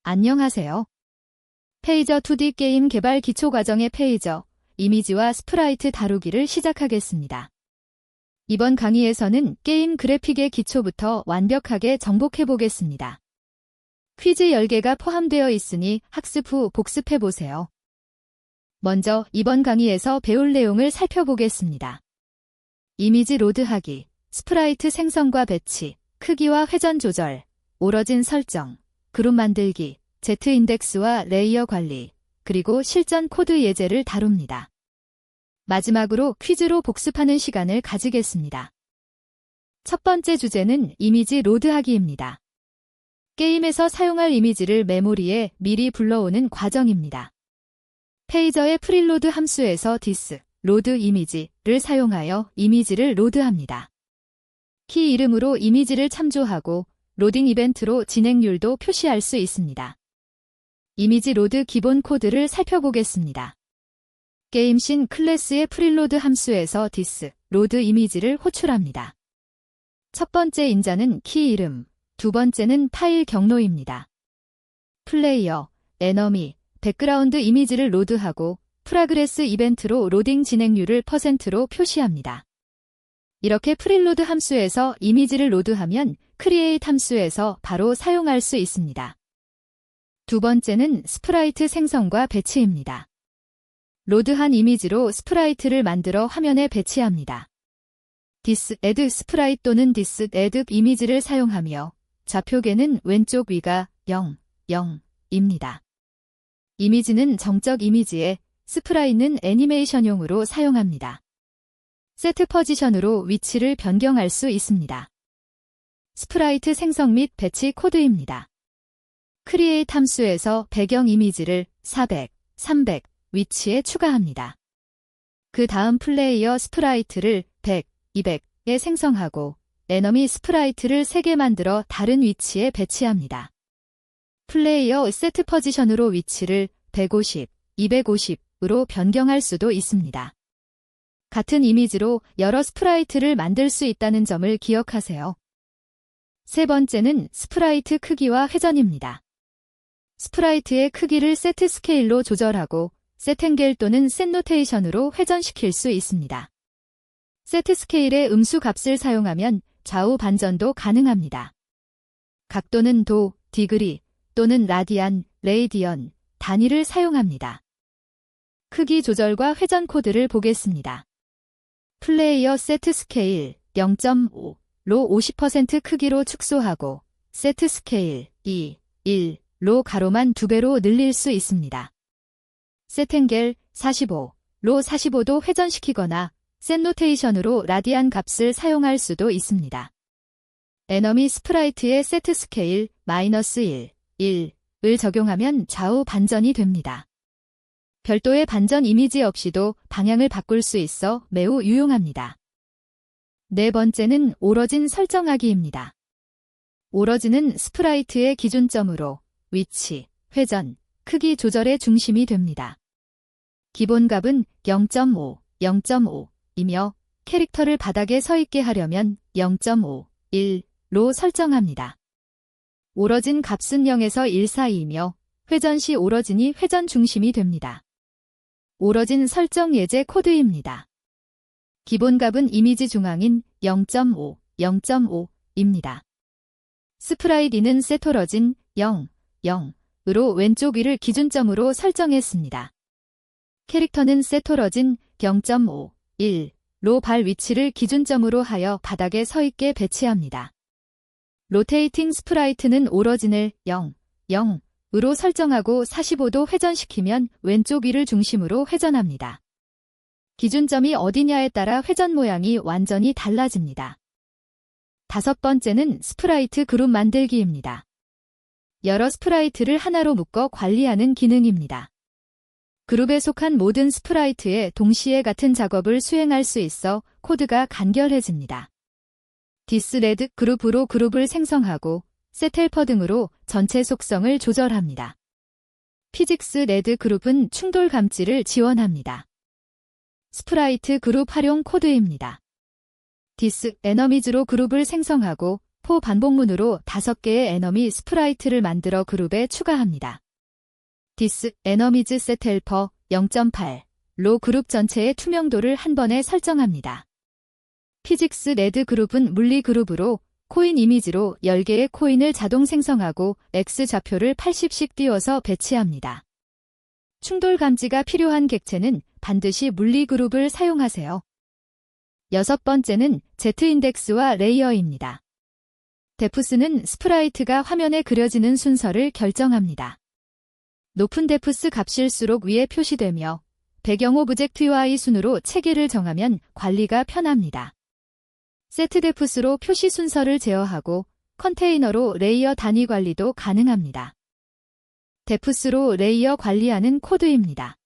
안녕하세요. 페이저 2D 게임 개발 기초 과정의 페이저, 이미지와 스프라이트 다루기를 시작하겠습니다. 이번 강의에서는 게임 그래픽의 기초부터 완벽하게 정복해 보겠습니다. 퀴즈 10개가 포함되어 있으니 학습 후 복습해 보세요. 먼저 이번 강의에서 배울 내용을 살펴보겠습니다. 이미지 로드하기, 스프라이트 생성과 배치, 크기와 회전 조절, 오러진 설정, 그룹 만들기, Z-인덱스와 레이어 관리, 그리고 실전 코드 예제를 다룹니다. 마지막으로 퀴즈로 복습하는 시간을 가지겠습니다. 첫 번째 주제는 이미지 로드하기입니다. 게임에서 사용할 이미지를 메모리에 미리 불러오는 과정입니다. 페이저의 프릴로드 함수에서 디스, 로드 이미지를 사용하여 이미지를 로드합니다. 키 이름으로 이미지를 참조하고 로딩 이벤트로 진행률도 표시할 수 있습니다. 이미지 로드 기본 코드를 살펴보겠습니다. 게임씬 클래스의 프릴로드 함수에서 디스, 로드 이미지를 호출합니다. 첫 번째 인자는 키 이름, 두 번째는 파일 경로입니다. 플레이어, 에너미, 백그라운드 이미지를 로드하고 프라그레스 이벤트로 로딩 진행률을 %로 표시합니다. 이렇게 프릴로드 함수에서 이미지를 로드하면 크리에이트 함수에서 바로 사용할 수 있습니다. 두 번째는 스프라이트 생성과 배치입니다. 로드한 이미지로 스프라이트를 만들어 화면에 배치합니다. 디스 애드 스프라이트 또는 디스 애드 이미지를 사용하며 좌표계는 왼쪽 위가 0, 0입니다. 이미지는 정적 이미지에 스프라이트는 애니메이션용으로 사용합니다. 세트 포지션으로 위치를 변경할 수 있습니다. 스프라이트 생성 및 배치 코드입니다. 크리에이트 함수에서 배경 이미지를 400, 300 위치에 추가합니다. 그 다음 플레이어 스프라이트를 100, 200에 생성하고 에너미 스프라이트를 3개 만들어 다른 위치에 배치합니다. 플레이어 세트 포지션으로 위치를 150, 250으로 변경할 수도 있습니다. 같은 이미지로 여러 스프라이트를 만들 수 있다는 점을 기억하세요. 세 번째는 스프라이트 크기와 회전입니다. 스프라이트의 크기를 세트 스케일로 조절하고 셋앵겔 또는 셋노테이션으로 회전시킬 수 있습니다. 세트 스케일의 음수 값을 사용하면 좌우 반전도 가능합니다. 각도는 도, 디그리 또는 라디안, 레이디언, 단위를 사용합니다. 크기 조절과 회전 코드를 보겠습니다. 플레이어 세트 스케일 0.5로 50% 크기로 축소하고 세트 스케일 2, 1로 가로만 2배로 늘릴 수 있습니다. 셋앵겔 45로 45도 회전시키거나 셋노테이션으로 라디안 값을 사용할 수도 있습니다. 에너미 스프라이트의 세트 스케일 -1, 1을 적용하면 좌우 반전이 됩니다. 별도의 반전 이미지 없이도 방향을 바꿀 수 있어 매우 유용합니다. 네 번째는 오러진 설정하기입니다. 오러진은 스프라이트의 기준점으로 위치, 회전, 크기 조절의 중심이 됩니다. 기본 값은 0.5, 0.5이며 캐릭터를 바닥에 서 있게 하려면 0.5, 1로 설정합니다. 오러진 값은 0에서 1 사이이며 회전 시 오러진이 회전 중심이 됩니다. 오러진 설정 예제 코드입니다. 기본 값은 이미지 중앙인 0.5, 0.5입니다. 스프라이트는 세토러진 0, 0으로 왼쪽 위를 기준점으로 설정했습니다. 캐릭터는 세토러진 0.5, 1로 발 위치를 기준점으로 하여 바닥에 서 있게 배치합니다. 로테이팅 스프라이트는 오러진을 0, 0으로 설정하고 45도 회전시키면 왼쪽 위를 중심으로 회전합니다. 기준점이 어디냐에 따라 회전 모양이 완전히 달라집니다. 다섯 번째는 스프라이트 그룹 만들기입니다. 여러 스프라이트를 하나로 묶어 관리하는 기능입니다. 그룹에 속한 모든 스프라이트에 동시에 같은 작업을 수행할 수 있어 코드가 간결해집니다. 디스레드 그룹으로 그룹을 생성하고 셋헬퍼 등으로 전체 속성을 조절합니다. 피직스 레드 그룹은 충돌 감지를 지원합니다. 스프라이트 그룹 활용 코드입니다. 디스 에너미즈로 그룹을 생성하고 포 반복문으로 5개의 에너미 스프라이트를 만들어 그룹에 추가합니다. 디스 에너미즈 set 헬퍼 0.8로 그룹 전체의 투명도를 한 번에 설정합니다. 피직스 레드 그룹은 물리 그룹으로 코인 이미지로 10개의 코인을 자동 생성하고 X 좌표를 80씩 띄워서 배치합니다. 충돌 감지가 필요한 객체는 반드시 물리 그룹을 사용하세요. 6번째는 Z 인덱스와 레이어입니다. 데프스는 스프라이트가 화면에 그려지는 순서를 결정합니다. 높은 데프스 값일수록 위에 표시되며 배경 오브젝트 UI 순으로 체계를 정하면 관리가 편합니다. 세트 데프스로 표시 순서를 제어하고 컨테이너로 레이어 단위 관리도 가능합니다. 데프스로 레이어 관리하는 코드입니다.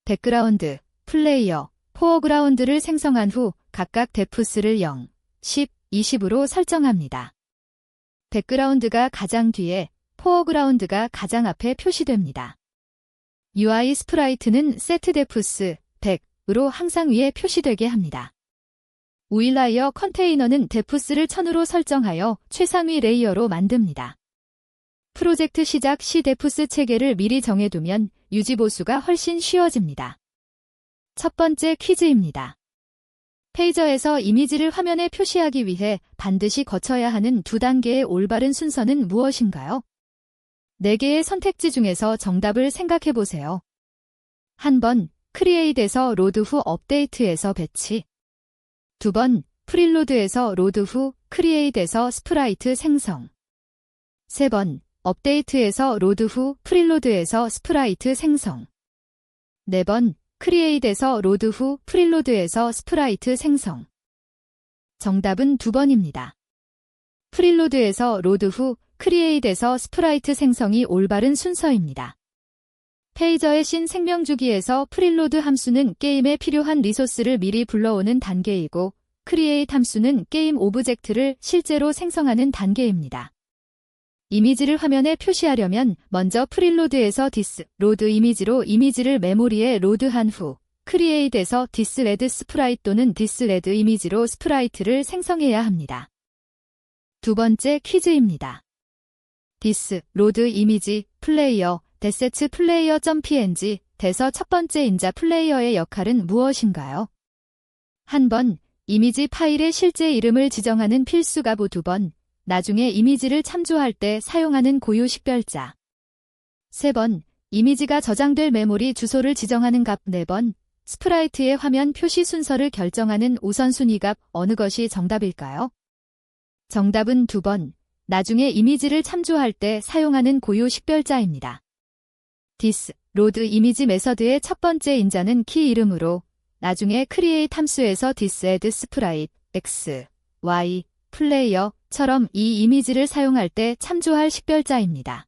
백그라운드, 플레이어, 포어그라운드를 생성한 후 각각 데프스를 0, 10, 20으로 설정합니다. 백그라운드가 가장 뒤에, 포어그라운드가 가장 앞에 표시됩니다. UI 스프라이트는 세트 데프스 100으로 항상 위에 표시되게 합니다. 우일라이어 컨테이너는 데프스를 1000으로 설정하여 최상위 레이어로 만듭니다. 프로젝트 시작 시 데프스 체계를 미리 정해두면 유지보수가 훨씬 쉬워집니다. 첫 번째 퀴즈입니다. 페이저에서 이미지를 화면에 표시하기 위해 반드시 거쳐야 하는 2단계의 올바른 순서는 무엇인가요? 4개의 선택지 중에서 정답을 생각해보세요. 1번, 크리에이트에서 로드 후 업데이트에서 배치. 2번, 프릴로드에서 로드 후 크리에이트에서 스프라이트 생성. 3번, 업데이트에서 로드 후 프릴로드에서 스프라이트 생성. 4번, 크리에이트에서 로드 후 프릴로드에서 스프라이트 생성. 정답은 2번입니다. 프릴로드에서 로드 후 크리에이트에서 스프라이트 생성이 올바른 순서입니다. 페이저의 신 생명주기에서 프릴로드 함수는 게임에 필요한 리소스를 미리 불러오는 단계이고 크리에이트 함수는 게임 오브젝트를 실제로 생성하는 단계입니다. 이미지를 화면에 표시하려면 먼저 프릴로드에서 디스, 로드 이미지로 이미지를 메모리에 로드한 후 크리에이트에서 디스 레드 스프라이트 또는 디스 레드 이미지로 스프라이트를 생성해야 합니다. 두 번째 퀴즈입니다. 디스, 로드 이미지, 플레이어, 데세츠 플레이어.png, 데서 첫 번째 인자 플레이어의 역할은 무엇인가요? 1번, 이미지 파일의 실제 이름을 지정하는 필수 가보 2번, 나중에 이미지를 참조할 때 사용하는 고유 식별자. 3번, 이미지가 저장될 메모리 주소를 지정하는 값 4번, 스프라이트의 화면 표시 순서를 결정하는 우선순위 값 어느 것이 정답일까요? 정답은 2번, 나중에 이미지를 참조할 때 사용하는 고유 식별자입니다. 디스, 로드 이미지 메서드의 첫 번째 인자는 키 이름으로 나중에 크리에이트 함수에서 디스 애드 스프라이트, x, y, 플레이어처럼 이 이미지를 사용할 때 참조할 식별자입니다.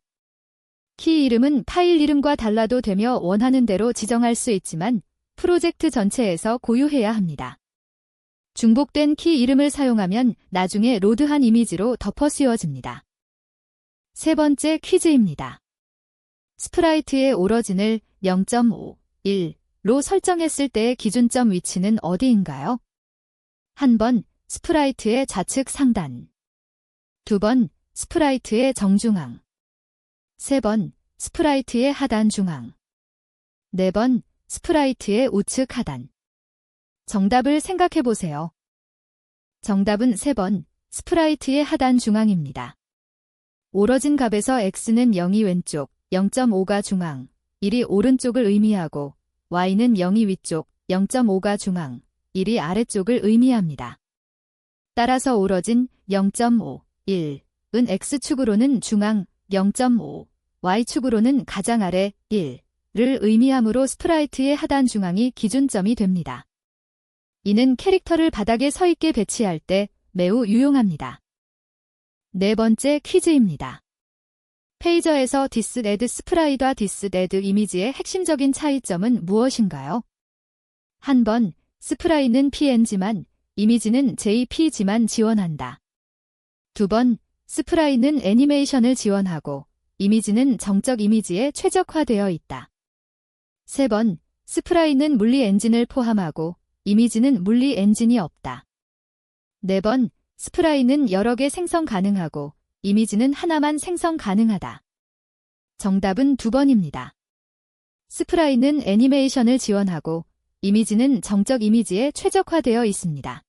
키 이름은 파일 이름과 달라도 되며 원하는 대로 지정할 수 있지만 프로젝트 전체에서 고유해야 합니다. 중복된 키 이름을 사용하면 나중에 로드한 이미지로 덮어 씌워집니다. 세 번째 퀴즈입니다. 스프라이트의 오러진을 0.5, 1로 설정했을 때의 기준점 위치는 어디인가요? 1번, 스프라이트의 좌측 상단. 2번, 스프라이트의 정중앙. 3번, 스프라이트의 하단 중앙. 4번, 스프라이트의 우측 하단. 정답을 생각해보세요. 정답은 3번, 스프라이트의 하단 중앙입니다. 오러진 값에서 x는 0이 왼쪽, 0.5가 중앙, 1이 오른쪽을 의미하고 y는 0이 위쪽, 0.5가 중앙, 1이 아래쪽을 의미합니다. 따라서 오러진 0.5, 1은 x축으로는 중앙 0.5, y축으로는 가장 아래 1을 의미하므로 스프라이트의 하단 중앙이 기준점이 됩니다. 이는 캐릭터를 바닥에 서 있게 배치할 때 매우 유용합니다. 네 번째 퀴즈입니다. 페이저에서 디스 레드 스프라이트와 디스 레드 이미지의 핵심적인 차이점은 무엇인가요? 1번, 스프라이트는 PNG만, 이미지는 JPG만 지원한다. 2번, 스프라이트는 애니메이션을 지원하고, 이미지는 정적 이미지에 최적화되어 있다. 3번, 스프라이트는 물리 엔진을 포함하고, 이미지는 물리 엔진이 없다. 4번, 스프라이는 여러 개 생성 가능하고 이미지는 하나만 생성 가능하다. 정답은 2번입니다. 스프라이는 애니메이션을 지원하고 이미지는 정적 이미지에 최적화되어 있습니다.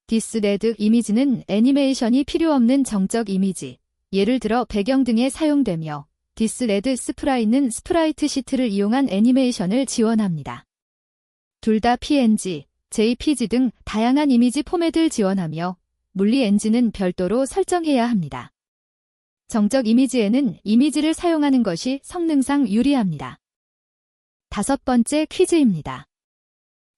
디스레드 이미지는 애니메이션이 필요 없는 정적 이미지, 예를 들어 배경 등에 사용되며 디스레드 스프라이는 스프라이트 시트를 이용한 애니메이션을 지원합니다. 둘 다 PNG, JPG 등 다양한 이미지 포맷을 지원하며 물리 엔진은 별도로 설정해야 합니다. 정적 이미지에는 이미지를 사용하는 것이 성능상 유리합니다. 5번째 퀴즈입니다.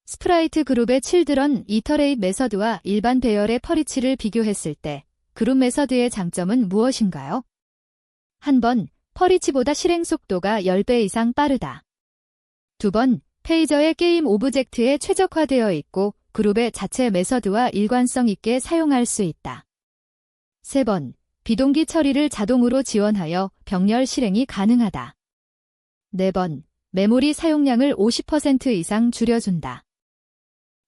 스프라이트 그룹의 칠드런 이터레이트 메서드와 일반 배열의 퍼리치를 비교했을 때 그룹 메서드의 장점은 무엇인가요? 한 번, 퍼리치보다 실행 속도가 10배 이상 빠르다. 2번, 페이저의 게임 오브젝트에 최적화되어 있고 그룹의 자체 메서드와 일관성 있게 사용할 수 있다. 3번, 비동기 처리를 자동으로 지원하여 병렬 실행이 가능하다. 4번, 메모리 사용량을 50% 이상 줄여준다.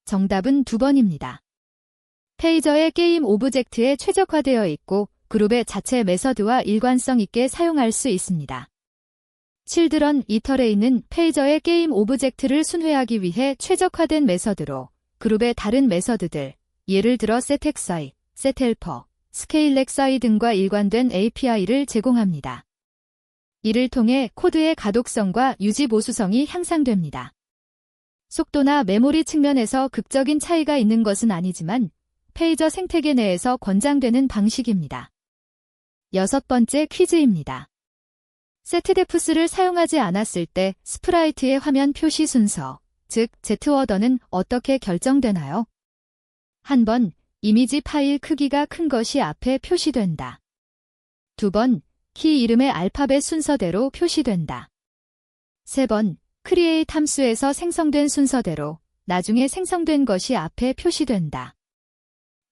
정답은 2번입니다. 페이저의 게임 오브젝트에 최적화되어 있고 그룹의 자체 메서드와 일관성 있게 사용할 수 있습니다. 칠드런 이터레이는 페이저의 게임 오브젝트를 순회하기 위해 최적화된 메서드로 그룹의 다른 메서드들, 예를 들어 setXI, setHelper, scaleXI 등과 일관된 API를 제공합니다. 이를 통해 코드의 가독성과 유지 보수성이 향상됩니다. 속도나 메모리 측면에서 극적인 차이가 있는 것은 아니지만 페이저 생태계 내에서 권장되는 방식입니다. 6번째 퀴즈입니다. setDefs를 사용하지 않았을 때 스프라이트의 화면 표시 순서, 즉 Z워더는 어떻게 결정되나요? 한 번, 이미지 파일 크기가 큰 것이 앞에 표시된다. 2번, 키 이름의 알파벳 순서대로 표시된다. 3번, create 함수에서 생성된 순서대로 나중에 생성된 것이 앞에 표시된다.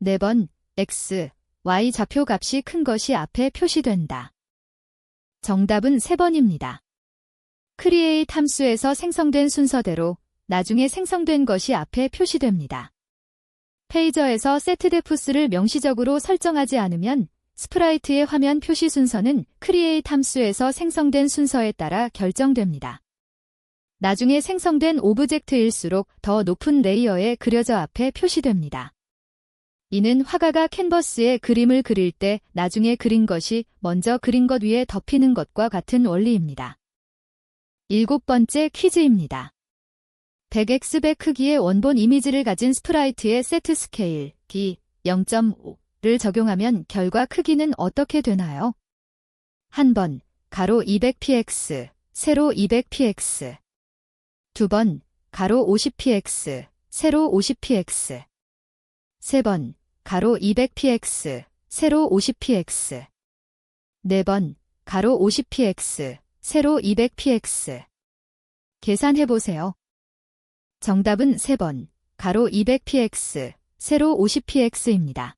4번, x, y 좌표 값이 큰 것이 앞에 표시된다. 정답은 3번입니다. create 함수에서 생성된 순서대로 나중에 생성된 것이 앞에 표시됩니다. 페이저에서 setDefs를 명시적으로 설정하지 않으면 스프라이트의 화면 표시 순서는 create 함수에서 생성된 순서에 따라 결정됩니다. 나중에 생성된 오브젝트일수록 더 높은 레이어에 그려져 앞에 표시됩니다. 이는 화가가 캔버스에 그림을 그릴 때 나중에 그린 것이 먼저 그린 것 위에 덮이는 것과 같은 원리입니다. 7번째 퀴즈입니다. 100x100 크기의 원본 이미지를 가진 스프라이트의 세트 스케일, D 0.5를 적용하면 결과 크기는 어떻게 되나요? 한 번, 가로 200px, 세로 200px. 2번, 가로 50px, 세로 50px. 3번, 가로 200px, 세로 50px. 4번, 가로 50px, 세로 200px. 계산해보세요. 정답은 3번, 가로 200px, 세로 50px입니다.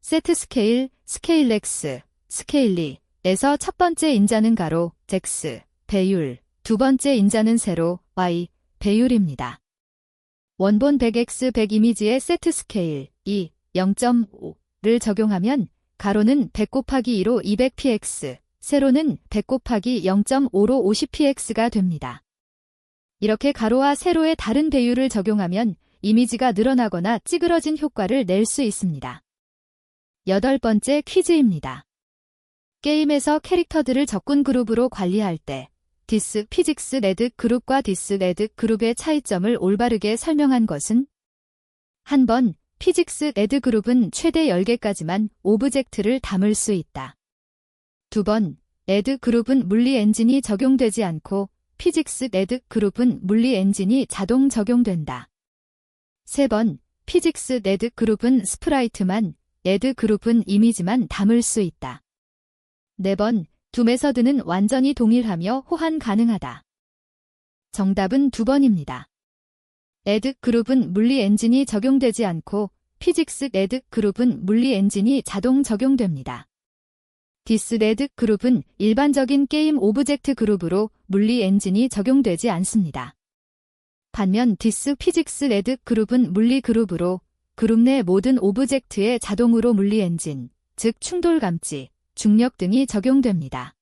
세트 스케일, 스케일X, 스케일리에서 첫 번째 인자는 가로, X, 배율, 두 번째 인자는 세로, Y, 배율입니다. 원본 100x100 이미지의 세트 스케일, 2, 0.5를 적용하면 가로는 100 곱하기 2로 200px, 세로는 100 곱하기 0.5로 50px가 됩니다. 이렇게 가로와 세로의 다른 배율을 적용하면 이미지가 늘어나거나 찌그러진 효과를 낼 수 있습니다. 8번째 퀴즈입니다. 게임에서 캐릭터들을 적군 그룹으로 관리할 때 디스 피직스 레드 그룹과 디스 레드 그룹의 차이점을 올바르게 설명한 것은? 한 번, 피직스 레드 그룹은 최대 10개까지만 오브젝트를 담을 수 있다. 2번, 레드 그룹은 물리 엔진이 적용되지 않고 피직스 레드 그룹은 물리 엔진이 자동 적용된다. 3번, 피직스 레드 그룹은 스프라이트만, 레드 그룹은 이미지만 담을 수 있다. 4번, 두 메서드는 완전히 동일하며 호환 가능하다. 정답은 2번입니다. 레드 그룹은 물리 엔진이 적용되지 않고 피직스 레드 그룹은 물리 엔진이 자동 적용됩니다. 디스 레드 그룹은 일반적인 게임 오브젝트 그룹으로 물리 엔진이 적용되지 않습니다. 반면 디스 피직스 레드 그룹은 물리 그룹으로 그룹 내 모든 오브젝트에 자동으로 물리 엔진, 즉 충돌 감지, 중력 등이 적용됩니다.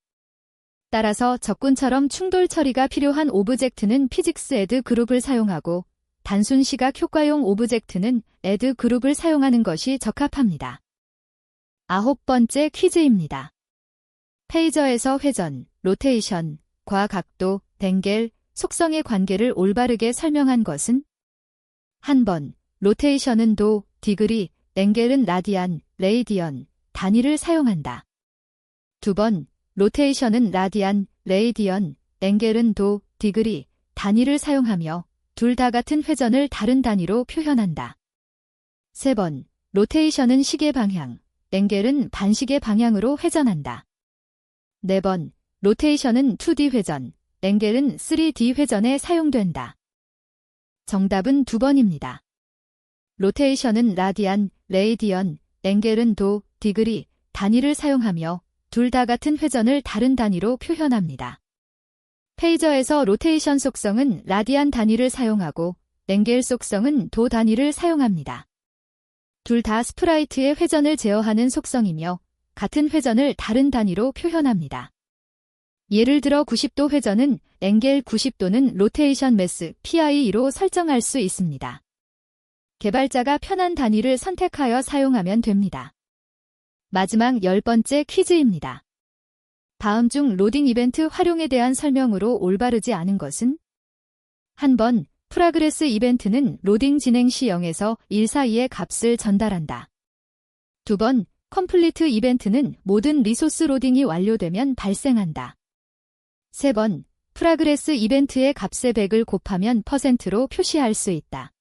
따라서 적군처럼 충돌 처리가 필요한 오브젝트는 피직스 애드 그룹을 사용하고 단순 시각 효과용 오브젝트는 애드 그룹을 사용하는 것이 적합합니다. 9번째 퀴즈입니다. 페이저에서 회전, 로테이션, 과 각도, 댕겔, 속성의 관계를 올바르게 설명한 것은? 한 번, 로테이션은 도, 디그리, 댕겔은 라디안, 레이디언, 단위를 사용한다. 두 번, 로테이션은 라디안, 레이디언, 댕겔은 도, 디그리, 단위를 사용하며 둘 다 같은 회전을 다른 단위로 표현한다. 세 번, 로테이션은 시계 방향, 댕겔은 반시계 방향으로 회전한다. 네 번, 로테이션은 2D 회전, 댕겔은 3D 회전에 사용된다. 정답은 2번입니다. 로테이션은 라디안, 레이디언, 댕겔은 도, 디그리, 단위를 사용하며 둘 다 같은 회전을 다른 단위로 표현합니다. 페이저에서 로테이션 속성은 라디안 단위를 사용하고 댕겔 속성은 도 단위를 사용합니다. 둘 다 스프라이트의 회전을 제어하는 속성이며 같은 회전을 다른 단위로 표현합니다. 예를 들어 90도 회전은 앵겔 90도는 로테이션 매스 PI로 설정할 수 있습니다. 개발자가 편한 단위를 선택하여 사용하면 됩니다. 마지막 10번째 퀴즈입니다. 다음 중 로딩 이벤트 활용에 대한 설명으로 올바르지 않은 것은? 한 번, 프라그레스 이벤트는 로딩 진행 시 0에서 1 사이의 값을 전달한다. 두 번, 컴플리트 이벤트는 모든 리소스 로딩이 완료되면 발생한다. 세 번, 프라그레스 이벤트의 값의 100을 곱하면 %로 표시할 수 있다.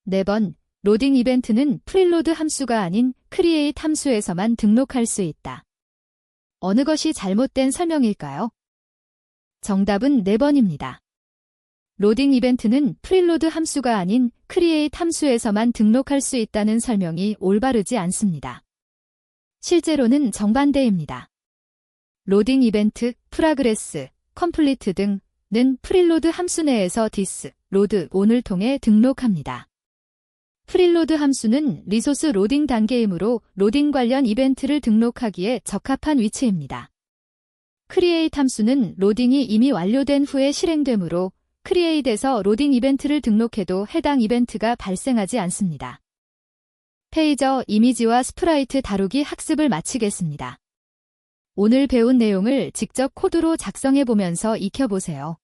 네 번, 로딩 이벤트는 프릴로드 함수가 아닌 크리에이트 함수에서만 등록할 수 있다. 어느 것이 잘못된 설명일까요? 정답은 4번입니다. 로딩 이벤트는 프릴로드 함수가 아닌 크리에이트 함수에서만 등록할 수 있다는 설명이 올바르지 않습니다. 실제로는 정반대입니다. 로딩 이벤트, 프라그레스, 컴플리트 등은 프릴로드 함수 내에서 디스, 로드, 온을 통해 등록합니다. 프릴로드 함수는 리소스 로딩 단계이므로 로딩 관련 이벤트를 등록하기에 적합한 위치입니다. 크리에이트 함수는 로딩이 이미 완료된 후에 실행되므로 크리에이트에서 로딩 이벤트를 등록해도 해당 이벤트가 발생하지 않습니다. 페이저, 이미지와 스프라이트 다루기 학습을 마치겠습니다. 오늘 배운 내용을 직접 코드로 작성해보면서 익혀보세요.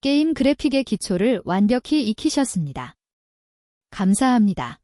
게임 그래픽의 기초를 완벽히 익히셨습니다. 감사합니다.